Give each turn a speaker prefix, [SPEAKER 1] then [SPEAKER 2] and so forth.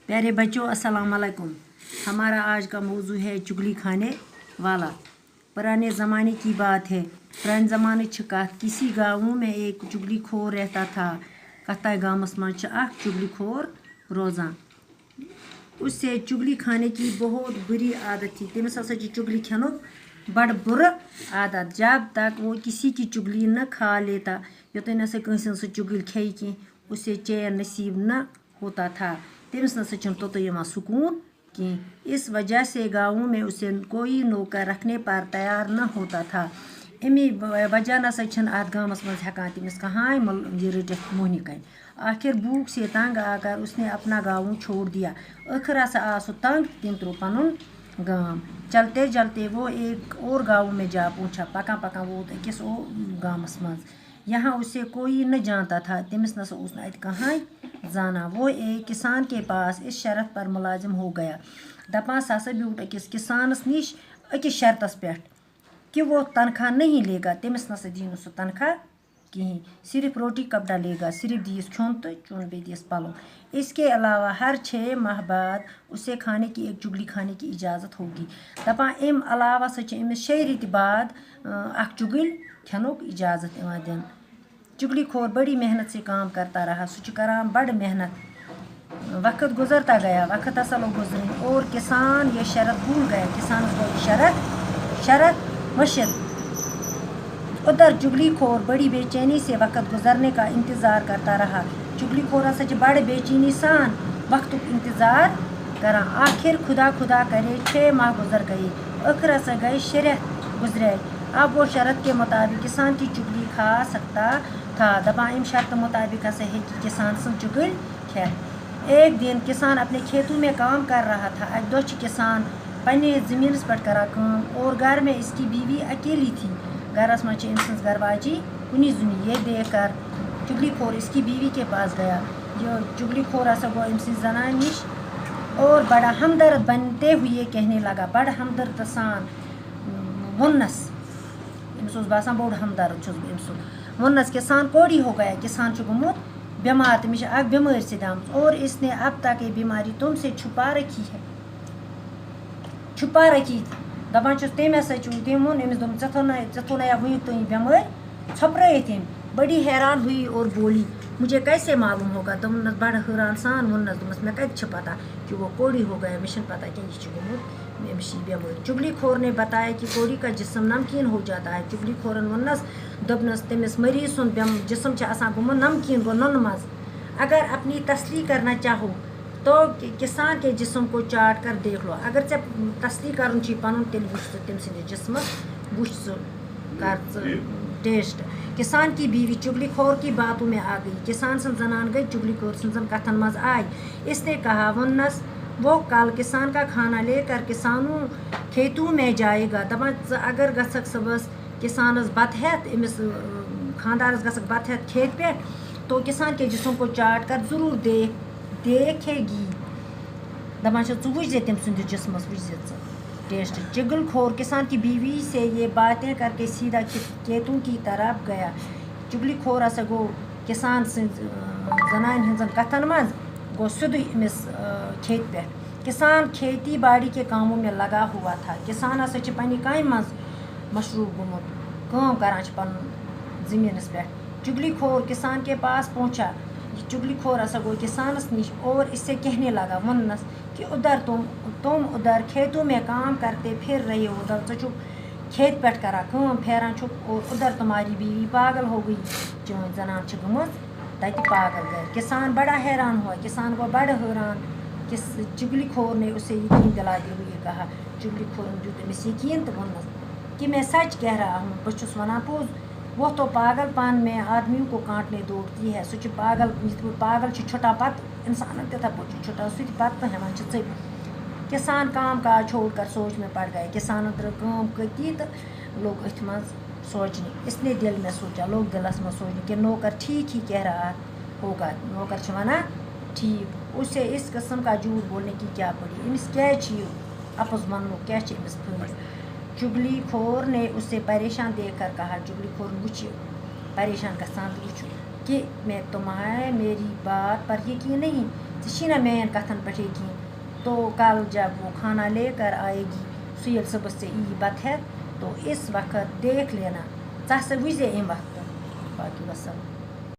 [SPEAKER 1] प्यारे बच्चों अस्सलाम वालेकुम। हमारा आज का मौजू है चुगली खाने वाला। पुराने ज़माने की बात है। पुराने ज़माने किसी गाँव में एक चुगली खोर रहता था। कता गाँवस मज चुगली खोर रोजान। उससे चुगली खाने की बहुत बुरी आदत थी। तमिस हसा चुगली खानुक बड़ बुर आदत। जब तक वो किसी की चुगली न खा लेता योतन नसा कंस चुगली खे कि उसे चैन नसीब न होता था। तमिस नसा तो सुकून कि इस वजह से गाँवों में उसे कोई नौकर रखने पर तैयार न होता था। अमी वजह नसा अत गाँवस मज हेकान तमिस कहाँ ये रटित मोहनी कन। आखिर भूख से तंग आकर उसने अपना गाँव छोड़ दिया। आखिर आ सो तंग तम त्रो पनुन गाँव। चलते चलते वो एक और गाँव में जा पहुँचा। पका पका वो अकिस ओ गाँवस मज। यहाँ उसे कोई न जानता था। तमिस नसा उस कहाँ जाना। वो एक किसान के पास इस शर्त पर मुलाजिम हो गया। दपान हसा ब्यूट अकिस किसानस निश अकिस शर्तस पे कि वो तनख्वाह नहीं लेगा। तमिस नसा दी सो तनख्वाह कहीं, सिर्फ रोटी कपड़ा लेगा। सिर्फ दीस खोन तो चुन बे दीस पलो। इसके अलावा हर 6 माह बाद उसे खाने की एक चुगली खाने की इजाज़त होगी। दपान अम अलावा अमिस 6 रित बाद अख चुगल खनुक इजाज़त दिन। चुगली खोर बड़ी मेहनत से काम करता रहा। सह करान बड़ मेहनत। वक्त गुजरता गया। वक्त हसा लोग गुजरन और किसान ये शरत भूल गया। किसान को शरत मुश्किल। उधर चुगली खोर बड़ी बेचैनी से वक्त गुजरने का इंतज़ार करता रहा। चुगली खोर हसा बड़े बेचैनी सान वक्त इंतज़ार करा। आखिर खुदा खुदा करे 6 माह गुजर गए। आखिर हसा गए शरत गुजरे। अब वो शरत के मुताबिक किसान की चुगली खा सकता था। दपा अम शर्त मुताबिक हसा है कि किसान सन चुगल खेत। एक दिन किसान अपने खेतों में काम कर रहा था। अक दो किसान पन्ने ज़मीन पर करा काम और घर में इसकी बीवी अकेली थी। घरस मज अमस घरवाजी कुनी जुनी। ये देख कर चुगली खोर इसकी बीवी के पास गया। जो चुगली खोर हसा गो अमस जनान निश और बड़ा हमदर्द बनते हुए कहने लगा। बड़ा हमदर्द सान वनस अमस बासान बोड़ हमदर्द अमस वनस किसान कोड़ी हो गया। किसान गुमुत बीमार। तमिस अक बीमारी से दामस और इसने अब तक ये बीमारी तुमसे छुपा रखी है। दपान तम हसा तम वो अमिस दो या वन तुम बीमार छपराई तम। बड़ी हैरान हुई और बोली मुझे कैसे मालूम होगा। दमस बड़ हैरान सान वनस दमस मे कत पता कि वो कोड़ी हो गया। मे पता कि यह गुमुत अमिस बीमारी। चुगली खोर ने बताया कि कोड़ी का जिस्म नमकीन हो जाता है। चुगली खोरन वनस दपनस तमिस मरीज सुन जिस्म गुमुत नमकीन गो नन मज। अगर अपनी तसली करना चाहो तो किसान के जिस्म को चाट कर देख लो। अगर चे तसली कर पन तेल वुच तम सद जिस्म वुच कर टेस्ट। किसान की बीवी चुगली खोर की बातों में आ गई। किसान सन जनान गई चुगली खोर सन कथन मज आई। इसने कहा वनस वो कल किसान का खाना लेकर किसानों खेतों में जाएगा। दपन अगर गसक सबस किसानस बत हेत अमिस खानदारस गसक बत हेत खेत पे तो किसान के जिस्म को चाट कर ज़रूर देखेगी। दपान वुझे तम सद जिस्मस वुझे टेस्ट। चुगल खोर किसान की बीवी से ये बातें करके सीधा खेतों की तरफ गया। चुगली खोर हसा गो किसान जनान हजन कथन मज गो सुधु अमिस खेत पे। किसान खेती बाड़ी के कामों में लगा हुआ था। किसान हसा पन्ने काम मज मशरूफ गुमुत काम करान पन ज़मीनस पे। चुगली खोर किसान के पास पहुंचा। चुगली खोर हसा गो किसानस निश और इससे कहने लगा वनस कि उधर तुम उधर खेतों में काम करते फिर रहे हो। उधर चुप खेत पेट करा काम फेरान छुप और उधर तुम्हारी बीवी पागल हो गई। चोन जनान गुमुत तत पागल गए। किसान बड़ा हैरान हुआ। किसान को बड़ा हैरान किस चुगली खोर ने उसे यकीन दिलाते हुए कहा। चुगली खोर ने जो तमिस यकीन तो वनस कि मैं सच कह रहा हूँ बस वना पोज। वो तो पागलपन में आदमियों को काटने दौड़ती है। सह पागल छुटा पत इंसान तथा पे छुटा सह पत हेवान च। किसान काम काज छोड़ कर सोच में पड़ गए। किसान काम कती तो लोग अथ मज सोचने। इसने दिल में सोचा लोग दिलस में सोचने कि नौकर ठीक ही कह रहा होगा। नौकर वना ठीक। उसे इस किस्म का झूठ बोलने की क्या पड़ी। अमिस क्या अपोज वन क्या अमिस फल। चुगली खोर ने उसे परेशान देखकर कहा। चुगली खोर वुचियो परेशान गसान वुचो कि मैं तुम्हें मेरी बात पर यकीन नहीं ژےٚ نا میٛانٮ۪ن کَتھَن پٮ۪ٹھ یقیٖن تو کل جب وہ کھانا لے کر آئے گی سُہ ییٚلہِ صُبحس ژےٚ یی بَتہٕ ہٮ۪تھ تو اِس وقت دیکھ لینا ژٕ ہسا وٕچھ زے اَمہِ وقتہٕ باقی وَسلام.